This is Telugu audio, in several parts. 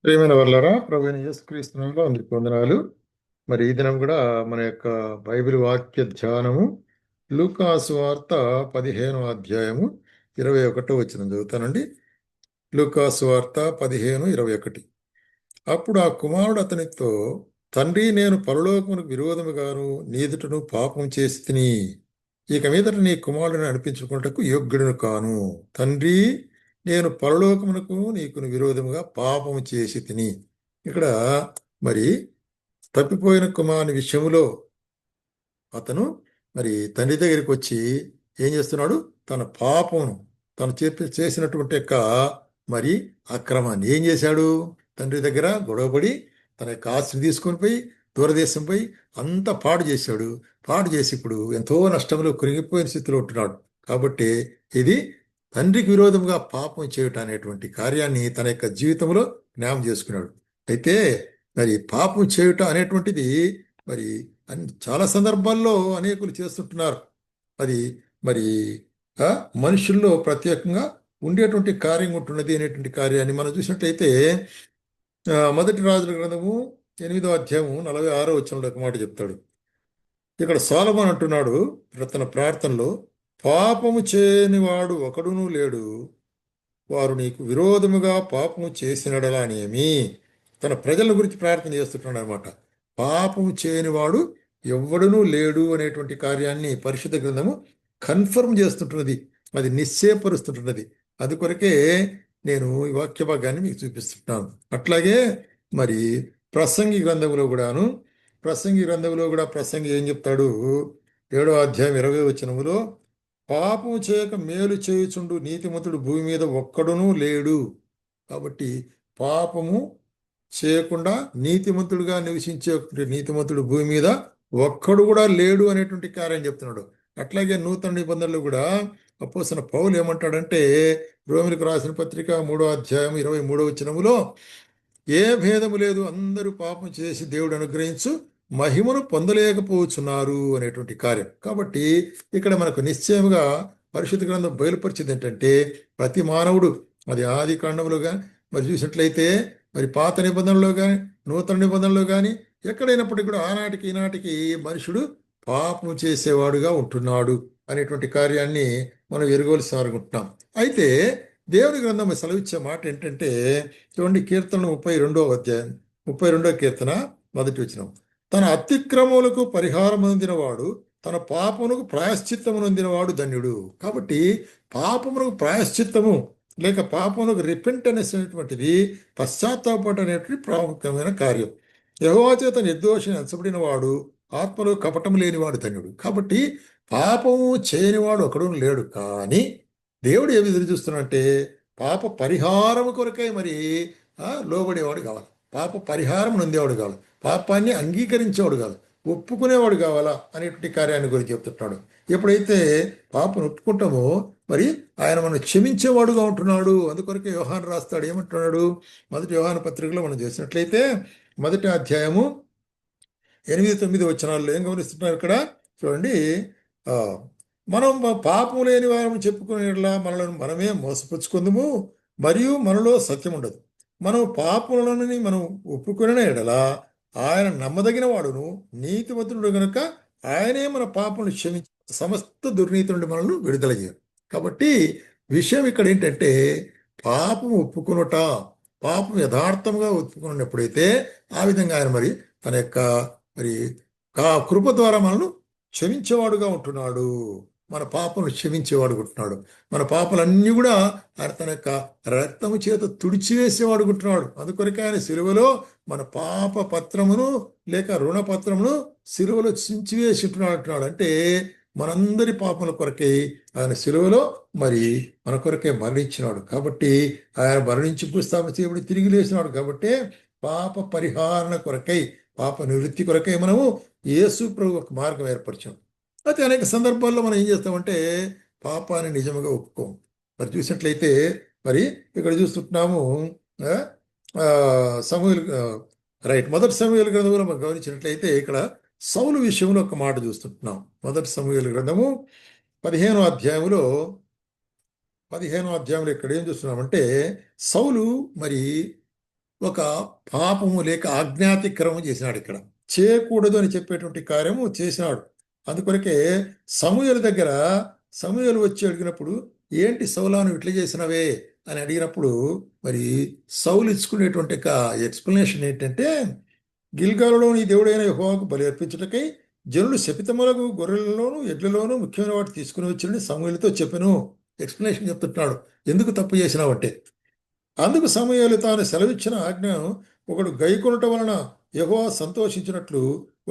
ప్రియమైన వాళ్ళరా, ప్రభువైన యేసుక్రీస్తు నామములో అందరికీ వందనాలు. మరి ఈ దినం కూడా మన యొక్క బైబిల్ వాక్య ధ్యానము లూకా సువార్త 15వ అధ్యాయము 21వ వచనం చదువుతానండి. లూకా సువార్త 15:21. అప్పుడు ఆ కుమారుడు అతనితో, తండ్రి, నేను పరలోకమునకు విరోధముగాను నీ ఎదుటను పాపం చేసి తిని ఇక మీదట నీ కుమారుడిని అనిపించుకున్నటకు యోగ్యుడును కాను. తండ్రి, నేను పరలోకమునకు నీకు విరోధముగా పాపము చేసి తిని. ఇక్కడ మరి తప్పిపోయిన కుమారుని విషయంలో అతను మరి తండ్రి దగ్గరికి వచ్చి ఏం చేస్తున్నాడు? తన పాపమును, తను చేసినటువంటి యొక్క మరి అక్రమాన్ని ఏం చేశాడు? తండ్రి దగ్గర గొడవపడి తన యొక్క ఆస్తిని తీసుకొని పోయి దూరదేశం పోయి అంతా పాడు చేశాడు. పాడు చేసి ఇప్పుడు ఎంతో నష్టంలో కృంగిపోయిన స్థితిలో ఉంటున్నాడు. కాబట్టి ఇది తండ్రికి విరోధంగా పాపం చేయటం అనేటువంటి కార్యాన్ని తన యొక్క జీవితంలో జ్ఞాపం చేసుకున్నాడు. అయితే మరి పాపం చేయటం అనేటువంటిది మరి చాలా సందర్భాల్లో అనేకులు చేస్తుంటున్నారు. అది మరి మనుషుల్లో ప్రత్యేకంగా ఉండేటువంటి కార్యం ఉంటున్నది అనేటువంటి కార్యాన్ని మనం చూసినట్లయితే మొదటి రాజుల గ్రంథము 8వ అధ్యాయము 46వ వచనంలో ఒక మాట చెప్తాడు. ఇక్కడ సొలొమోను అంటున్నాడు తన ప్రార్థనలో, పాపము చేయనివాడు ఒకడునూ లేడు, వారు నీకు విరోధముగా పాపము చేసినడలానేమి. తన ప్రజల గురించి ప్రార్థన చేస్తుంటున్నాడు అనమాట. పాపము చేయనివాడు ఎవడునూ లేడు అనేటువంటి కార్యాన్ని పరిశుద్ధ గ్రంథము కన్ఫర్మ్ చేస్తుంటున్నది, అది నిశ్చయపరుస్తుంటున్నది. అది కొరకే నేను ఈ వాక్య భాగాన్ని మీకు చూపిస్తున్నాను. అట్లాగే మరి ప్రసంగి గ్రంథంలో కూడా ప్రసంగి ఏం చెప్తాడు? 7వ అధ్యాయం 20వ వచనములో, పాపము చేయక మేలు చేయుచుండు నీతిమంతుడు భూమి మీద ఒక్కడునూ లేడు. కాబట్టి పాపము చేయకుండా నీతిమంతుడుగా నివసించే నీతిమంతుడు భూమి మీద ఒక్కడు కూడా లేడు అనేటువంటి కార్యం చెప్తున్నాడు. అట్లాగే నూతన నిబంధనలు కూడా అపోస్తలుడైన పౌలు ఏమంటాడంటే, రోమీయులకు రాసిన పత్రిక 3వ అధ్యాయం 23వ వచనములో, ఏ భేదము లేదు, అందరూ పాపం చేసి దేవుడు అనుగ్రహించు మహిమను పొందలేకపోతున్నారు అనేటువంటి కార్యం. కాబట్టి ఇక్కడ మనకు నిశ్చయముగా పరిశుద్ధ గ్రంథం బయలుపరిచింది ఏంటంటే, ప్రతి మానవుడు, అది ఆది కాండంలో కానీ మరి చూసినట్లయితే మరి పాత నిబంధనలో కానీ నూతన నిబంధనలో కానీ ఎక్కడైనప్పటికీ కూడా ఆనాటికి ఈనాటికి మనుషుడు పాపం చేసేవాడుగా ఉంటున్నాడు అనేటువంటి కార్యాన్ని మనం ఎరుగవలసి అనుకుంటున్నాం. అయితే దేవుని గ్రంథం సెలవిచ్చే మాట ఏంటంటే, చూడండి, కీర్తన 32వ అధ్యాయం 32వ కీర్తన 1వ వచనం, తన అతిక్రమములకు పరిహారం పొందినవాడు, తన పాపమునకు ప్రాయశ్చిత్తము నొందినవాడు ధన్యుడు. కాబట్టి పాపమునకు ప్రాయశ్చిత్తము లేక పాపమునకు రిపెంటెన్స్ అనేటువంటిది, పశ్చాత్తాపం అనేటువంటి ప్రాముఖ్యమైన కార్యం. యెహోవా చేత నిర్దోషిని ఎంచబడిన వాడు, ఆత్మలో కపటం లేనివాడు ధన్యుడు. కాబట్టి పాపము చేయనివాడు ఒకడు లేడు. కానీ దేవుడు ఏమి ఎదురు చూస్తున్నాడంటే, పాప పరిహారం కొరకై మరి లోబడేవాడు కావాలి, పాప పరిహారం నొందేవాడు కావాలి, పాపాన్ని అంగీకరించేవాడు కావాలి, ఒప్పుకునేవాడు కావాలా అనేటువంటి కార్యాన్ని గురించి చెప్తున్నాడు. ఎప్పుడైతే పాపను ఒప్పుకుంటామో మరి ఆయన మనం క్షమించేవాడుగా ఉంటున్నాడు. అందుకొరకే యోహాను రాస్తాడు, ఏమంటున్నాడు? మొదటి యోహాను పత్రికలో మనం చేసినట్లయితే 1వ అధ్యాయము 8-9 వచనాల్లో ఏం గమనిస్తున్నారు ఇక్కడ? చూడండి, మనం పాపము లేని వారము చెప్పుకునేలా మనలను మనమే మోసపుచ్చుకుందుము, మరియు మనలో సత్యం ఉండదు. మనం పాపములని మనం ఒప్పుకునే ఎడలా ఆయన నమ్మదగిన వాడును నీతిమంతుడు గనుక ఆయనే మన పాపమును క్షమించి సమస్త దుర్నీతి నుండి మనల్ని విడుదల చేయరు. కాబట్టి విషయం ఇక్కడ ఏంటంటే, పాపం ఒప్పుకునుట, పాపం యథార్థంగా ఒప్పుకున్నప్పుడైతే ఆ విధంగా ఆయన మరి తన యొక్క మరి కృప ద్వారా మనల్ని క్షమించేవాడుగా ఉంటున్నాడు. మన పాపను క్షమించేవాడు ఉంటున్నాడు. మన పాపలన్నీ కూడా ఆయన తన యొక్క రక్తము చేత తుడిచివేసేవాడు ఉంటున్నాడు. అందుకొరకే ఆయన సిలువలో మన పాప పత్రమును లేక రుణపత్రమును సిలువలో చించివేసి ఉంటున్నాడు. అంటే మనందరి పాపల కొరకై ఆయన సిలువలో మరి మన కొరకే మరణించినాడు. కాబట్టి ఆయన మరణించి భూస్థాపన తిరిగి లేచినాడు. కాబట్టి పాప పరిహారణ కొరకై, పాప నివృత్తి కొరకై మనము యేసు ప్రభు ఒక మార్గం ఏర్పరిచాం. అయితే అనేక సందర్భాల్లో మనం ఏం చేస్తామంటే పాపాన్ని నిజంగా ఒప్పుకోం. మరి చూసినట్లయితే మరి ఇక్కడ చూస్తుంటున్నాము సమూయేలు మొదటి సమూయేలు గ్రంథంలో మనం గమనించినట్లయితే ఇక్కడ సౌలు విషయంలో ఒక మాట చూస్తుంటున్నాం. మొదటి సమూయేలు గ్రంథము 15వ అధ్యాయంలో ఇక్కడ ఏం చూస్తున్నామంటే, సౌలు మరి ఒక పాపము లేక ఆజ్ఞాతిక్రమం చేసినాడు. ఇక్కడ చేయకూడదు అని చెప్పేటువంటి కార్యము చేసినాడు. అందుకొరకే సమూయేలు దగ్గర సమూయేలు వచ్చి అడిగినప్పుడు, ఏంటి సౌలాను ఇట్లా చేసినవే అని అడిగినప్పుడు, మరి సౌలు ఇచ్చుకునేటువంటి ఒక ఎక్స్ప్లెనేషన్ ఏంటంటే, గిల్గాలులో నీ దేవుడైన యెహోవాకు బలి అర్పించుటకై జనులు శపితములకు గొర్రెలలోను ఎడ్లలోను ముఖ్యమైన వాటి తీసుకుని వచ్చిందని సమూయేలుతో చెప్పెను. ఎక్స్ప్లెనేషన్ చెప్తుంటాడు, ఎందుకు తప్పు చేసినావంటే. అందుకు సమూయేలు తాను సెలవిచ్చిన ఆజ్ఞను ఒకడు గైకొనటం వలన యెహోవా సంతోషించినట్లు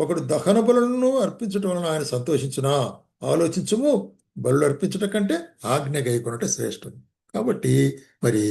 ఒకడు దహన బలులను అర్పించటం వలన ఆయన సంతోషించునా, ఆలోచించుము. బలులు అర్పించటం కంటే ఆజ్ఞ గైకొనట శ్రేష్టం. కాబట్టి మరి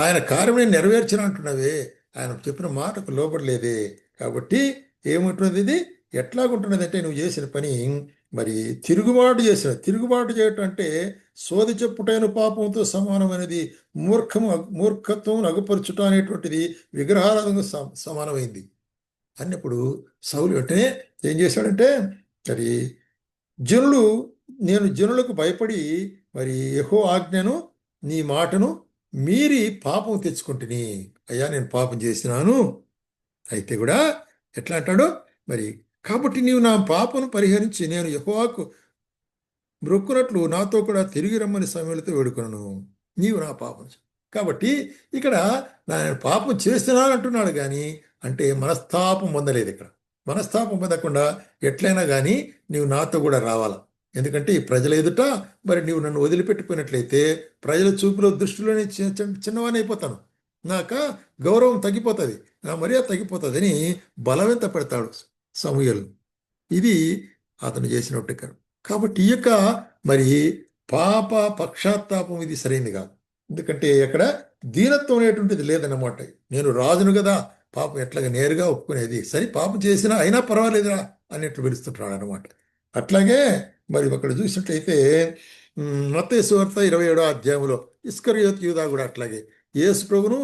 ఆయన కార్యమే నెరవేర్చిన అంటున్నవే, ఆయన చెప్పిన మాటకు లోబడలేదే. కాబట్టి ఏముంటున్నది ఇది, ఎట్లాగుంటున్నది అంటే, నువ్వు చేసిన పని మరి తిరుగుబాటు చేయటం అంటే సోది చెప్పుటైన పాపంతో సమానమైనది. మూర్ఖత్వం అగుపరచుట అనేటువంటిది విగ్రహారాధనకు సమానమైంది అన్నప్పుడు సౌలు వెంటనే ఏం చేశాడంటే, మరి జనులు నేను జనులకు భయపడి మరి యెహోవా ఆజ్ఞను నీ మాటను మీరి పాపం తెచ్చుకుంటుని. అయ్యా నేను పాపం చేసినాను, అయితే కూడా ఎట్లా అంటాడు మరి, కాబట్టి నీవు నా పాపను పరిహరించి నేను యెహోవాకు మ్రొక్కునట్లు నాతో కూడా తిరిగి రమ్మని సమయంతో వేడుకొనను, నీవు నా పాపం కాబట్టి ఇక్కడ నేను పాపం చేస్తున్నాను అంటున్నాడు. కానీ అంటే మనస్తాపం పొందలేదు. ఇక్కడ మనస్తాపం పొందకుండా ఎట్లయినా కానీ నీవు నాతో కూడా రావాలా. ఎందుకంటే ఈ ప్రజల ఎదుట మరి నీవు నన్ను వదిలిపెట్టిపోయినట్లయితే ప్రజల చూపులో దృష్టిలోనే చిన్నవాని అయిపోతాను, నాక గౌరవం తగ్గిపోతుంది, నా మర్యాద తగ్గిపోతుంది అని బలవంత పెడతాడు సమూయేలు. ఇది అతను చేసినట్టు. కాబట్టి ఈ యొక్క మరి పాప పశ్చాత్తాపం ఇది సరైనది కాదు. ఎందుకంటే అక్కడ దీనత్వం అనేటువంటిది లేదన్నమాట. నేను రాజును కదా, పాపం ఎట్లాగా నేరుగా ఒప్పుకునేది, సరే పాపం చేసినా అయినా పర్వాలేదురా అన్నట్లు పిలుస్తుంటాడు అనమాట. అట్లాగే మరి అక్కడ చూసినట్లయితే మత్తయి సువార్త 27వ అధ్యాయంలో ఇస్కరియోతు యూదా కూడా అట్లాగే యేసు ప్రభును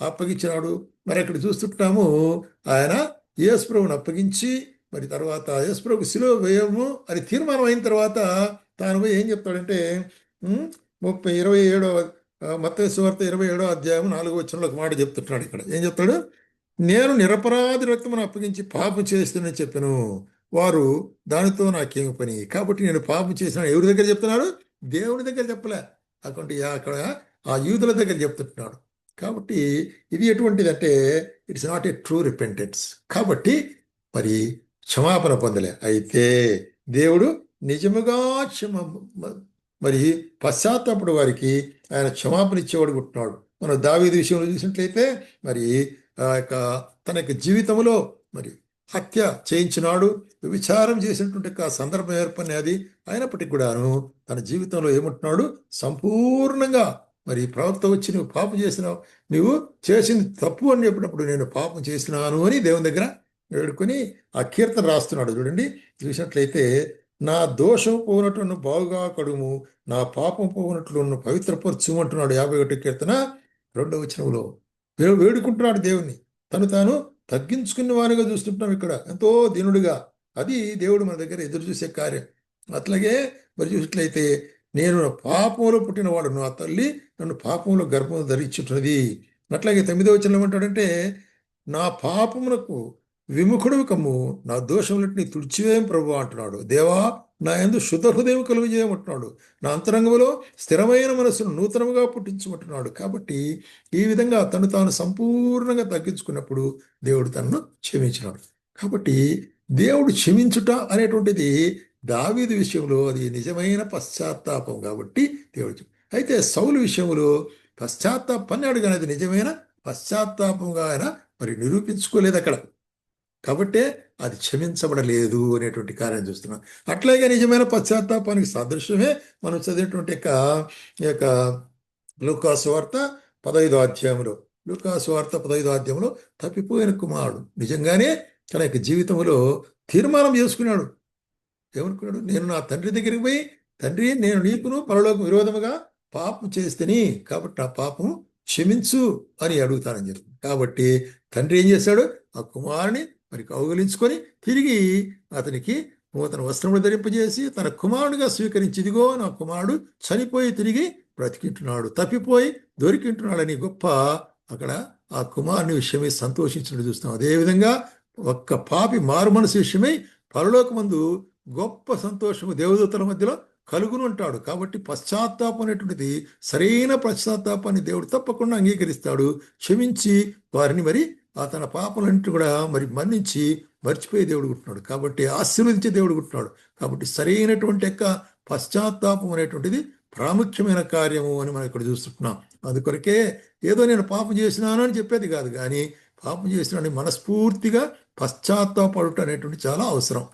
అప్పగించినాడు. మరి అక్కడ చూస్తుంటాము, ఆయన యేసు ప్రభును అప్పగించి మరి తర్వాత యేసు ప్రభు శిలువ వేయము అని తీర్మానం అయిన తర్వాత తాను పోయి ఏం చెప్తాడంటే 27వ మత్తయి సువార్త 27వ అధ్యాయం 4వ వచనంలో ఒక మాట చెప్తున్నాడు. ఇక్కడ ఏం చెప్తాడు, నేను నిరపరాధి రక్తమును అప్పగించి పాపం చేస్తుందని చెప్పాను, వారు దానితో నాకేమి పని. కాబట్టి నేను పాపం చేసిన ఎవరి దగ్గర చెప్తున్నాడు, దేవుని దగ్గర చెప్పలే, అక్కడ ఆ యూదుల దగ్గర చెప్తున్నాడు. కాబట్టి ఇది ఎటువంటిదంటే it's not a true repentance. కాబట్టి మరి క్షమాపణ పొందలే. అయితే దేవుడు నిజముగా మరి పశ్చాత్తాపడు వారికి ఆయన క్షమాపణ ఇచ్చేవాడు ఉంటున్నాడు. మనం దావీదు విషయంలో చూసినట్లయితే మరి తన యొక్క జీవితంలో మరి హత్య చేయించినాడు, విచారం చేసినటువంటి సందర్భం ఏర్పడినది. అయినప్పటికీ కూడాను తన జీవితంలో ఏమంటున్నాడు, సంపూర్ణంగా మరి ప్రవక్త వచ్చి నువ్వు పాపం చేసినావు, నువ్వు చేసింది తప్పు అని చెప్పినప్పుడు నేను పాపం చేసినాను అని దేవుని దగ్గర వేడుకొని ఆ కీర్తన రాస్తున్నాడు. చూడండి, చూసినట్లయితే నా దోషం పోనట్టు బాగుగా కడుము, నా పాపం పోనట్లు పవిత్రపరచు అంటున్నాడు 51వ కీర్తన 2వ వచనంలో. వేడుకుంటున్నాడు దేవుణ్ణి, తాను తగ్గించుకున్న వానిగా చూస్తుంటాం ఇక్కడ, ఎంతో దీనుడిగా. అది దేవుడు మన దగ్గర ఎదురు చూసే కార్యం. అట్లాగే మరి చూసినట్లయితే నేను పాపంలో పుట్టినవాడు, నా తల్లి నన్ను పాపంలో గర్భం ధరించుంటున్నది. అట్లాగే 9వ వచనంలో ఏమంటాడంటే, నా పాపమునకు విముఖుడు కమ్ము, నా దోషములన్నీ తుడిచివేయం ప్రభు అంటున్నాడు. దేవా నా యందు శుద్ధ హృదయం కలుగు చేయమంటున్నాడు, నా అంతరంగంలో స్థిరమైన మనసును నూతనముగా పుట్టించమంటున్నాడు. కాబట్టి ఈ విధంగా తాను సంపూర్ణంగా తగ్గించుకున్నప్పుడు దేవుడు తనను క్షమించినాడు. కాబట్టి దేవుడు క్షమించుట అనేటువంటిది దావీదు విషయంలో అది నిజమైన పశ్చాత్తాపం. కాబట్టి దేవుడు అయితే సౌలు విషయంలో పశ్చాత్తాపన్నాడు, కానీ అది నిజమైన పశ్చాత్తాపంగా ఆయన మరి నిరూపించుకోలేదు అక్కడ. కాబట్టే అది క్షమించబడలేదు అనేటువంటి కార్యం చూస్తున్నాం. అట్లాగే నిజమైన పశ్చాత్తాపానికి సాదృశ్యమే మనం చదివినటువంటి యొక్క లూకాసు వార్త 15వ అధ్యాయంలో. లూకాసు వార్త 15వ అధ్యాయంలో తప్పిపోయిన కుమారుడు నిజంగానే తన యొక్క జీవితంలో తీర్మానం చేసుకున్నాడు. ఏమనుకున్నాడు, నేను నా తండ్రి దగ్గరికి పోయి, తండ్రి నేను నీకును పరలోకం విరోధముగా పాపం చేస్తేని, కాబట్టి నా పాపం క్షమించు అని అడుగుతానని చెప్పి. కాబట్టి తండ్రి ఏం చేశాడు, ఆ కుమారుని మరి కౌగిలించుకొని తిరిగి అతనికి నూతన వస్త్రములు ధరింపజేసి తన కుమారుడిగా స్వీకరించి, ఇదిగో నా కుమారుడు చనిపోయి తిరిగి బ్రతికింటున్నాడు, తప్పిపోయి దొరికింటున్నాడని గొప్ప అక్కడ ఆ కుమారుని విషయమై సంతోషించినట్టు చూస్తాం. అదేవిధంగా ఒక్క పాపి మారు మనసు విషయమై పరలోకమందు గొప్ప సంతోషము దేవదూతల మధ్యలో కలుగును అంటాడు. కాబట్టి పశ్చాత్తాపం అనేటువంటిది సరైన పశ్చాత్తాపాన్ని దేవుడు తప్పకుండా అంగీకరిస్తాడు. క్షమించి వారిని మరి తన పాపలన్నింటి కూడా మరి మన్నించి మర్చిపోయే దేవుడు ఉంటున్నాడు. కాబట్టి ఆశీర్వదించే దేవుడు ఉంటున్నాడు. కాబట్టి సరైనటువంటి యొక్క పశ్చాత్తాపం అనేటువంటిది ప్రాముఖ్యమైన కార్యము అని మనం ఇక్కడ చూస్తున్నాం. అందుకొరకే ఏదో నేను పాపం చేసినాను అని చెప్పేది కాదు, కానీ పాపం చేసినాను మనస్ఫూర్తిగా పశ్చాత్తాపడుట అనేటువంటి చాలా అవసరం.